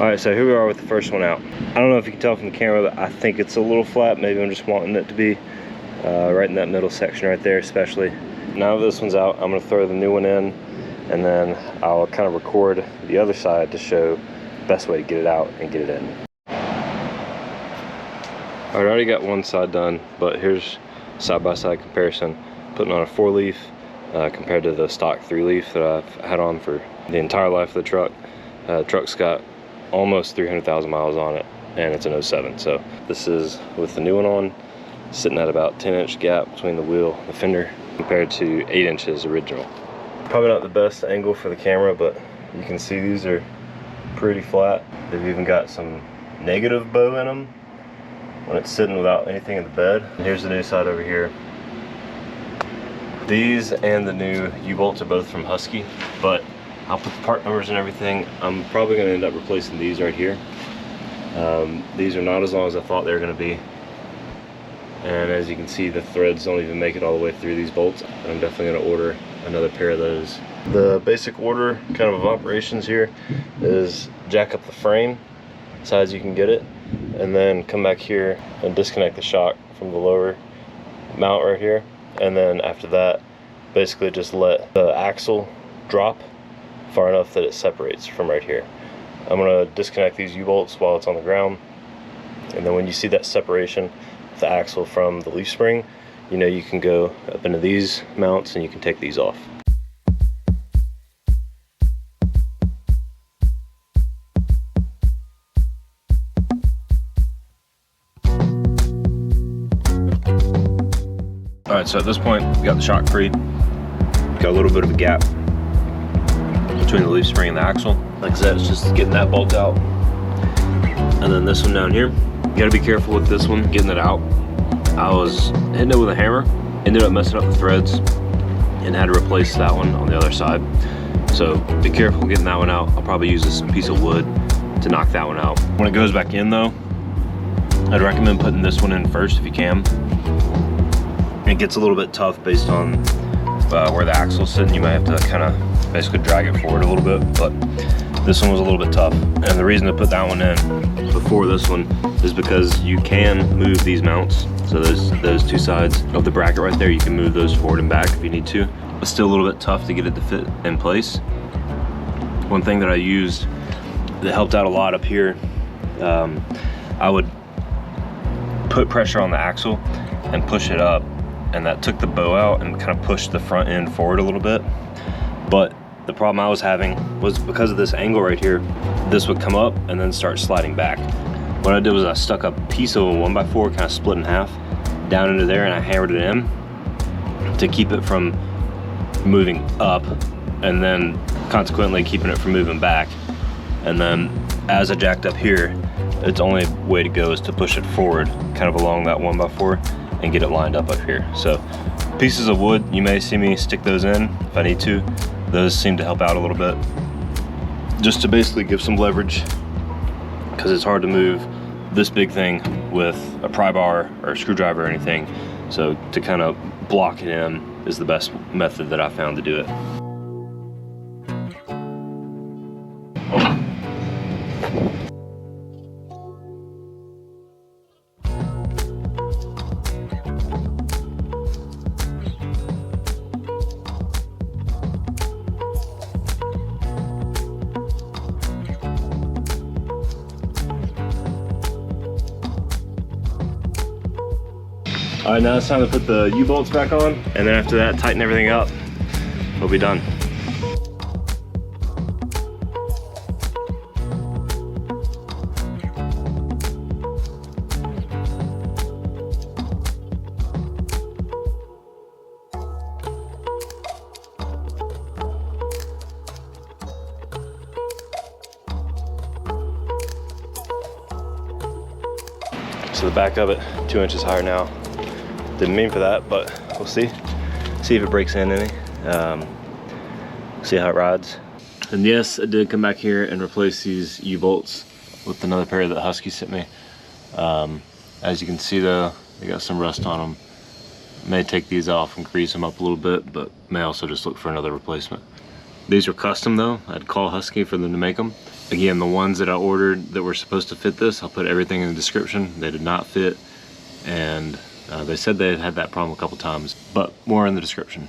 All right, so here we are with the first one out. I don't know if you can tell from the camera, but I think it's a little flat. Maybe I'm just wanting it to be right in that middle section right there, especially. Now that this one's out, I'm gonna throw the new one in, and then I'll kind of record the other side to show the best way to get it out and get it in. All right, I already got one side done, but here's side-by-side comparison. Putting on a 4-leaf compared to the stock 3-leaf that I've had on for the entire life of the truck. The truck's got almost 300,000 miles on it, and it's an 07. So this is with the new one on, sitting at about 10-inch gap between the wheel and the fender compared to 8 inches original. Probably not the best angle for the camera, but you can see these are pretty flat. They've even got some negative bow in them when it's sitting without anything in the bed. And here's the new side over here. These and the new U-bolts are both from Husky, but I'll put the part numbers and everything. I'm probably going to end up replacing these right here. These are not as long as I thought they were going to be. And as you can see, the threads don't even make it all the way through these bolts. I'm definitely going to order another pair of those. The basic order kind of operations here is jack up the frame as high as you can get it, and then come back here and disconnect the shock from the lower mount right here. And then after that, basically just let the axle drop far enough that it separates from right here. I'm gonna disconnect these U-bolts while it's on the ground, and then when you see that separation of the axle from the leaf spring, you know you can go up into these mounts and you can take these off. All right, so at this point, we got the shock free. Got a little bit of a gap between the leaf spring and the axle. Like I said, it's just getting that bolt out. And then this one down here, you gotta be careful with this one, getting it out. I was hitting it with a hammer, ended up messing up the threads, and had to replace that one on the other side. So be careful getting that one out. I'll probably use this piece of wood to knock that one out. When it goes back in though, I'd recommend putting this one in first if you can. It gets a little bit tough based on where the axle's sitting. You might have to kind of basically drag it forward a little bit, but this one was a little bit tough. And the reason to put that one in before this one is because you can move these mounts. So those two sides of the bracket right there, you can move those forward and back if you need to. It's still a little bit tough to get it to fit in place. One thing that I used that helped out a lot up here, I would put pressure on the axle and push it up, and that took the bow out and kind of pushed the front end forward a little bit. But the problem I was having was because of this angle right here, this would come up and then start sliding back. What I did was I stuck a piece of a 1x4 kind of split in half down into there, and I hammered it in to keep it from moving up, and then consequently keeping it from moving back. And then as I jacked up here, its only way to go is to push it forward kind of along that 1x4 and get it lined up here. So pieces of wood, you may see me stick those in if I need to. Those seem to help out a little bit, just to basically give some leverage, because it's hard to move this big thing with a pry bar or a screwdriver or anything. So to kind of block it in is the best method that I found to do it. All right, now it's time to put the U-bolts back on, and then after that, tighten everything up. We'll be done. So the back of it, 2 inches higher now. Didn't mean for that, but we'll see if it breaks in any. See how it rides. And yes, I did come back here and replace these U-bolts with another pair that Husky sent me. As you can see though, they got some rust on them. May take these off and grease them up a little bit, but may also just look for another replacement. These were custom though. I'd call Husky for them to make them. Again, the ones that I ordered that were supposed to fit this, I'll put everything in the description. They did not fit, and they said they had that problem a couple times, but more in the description.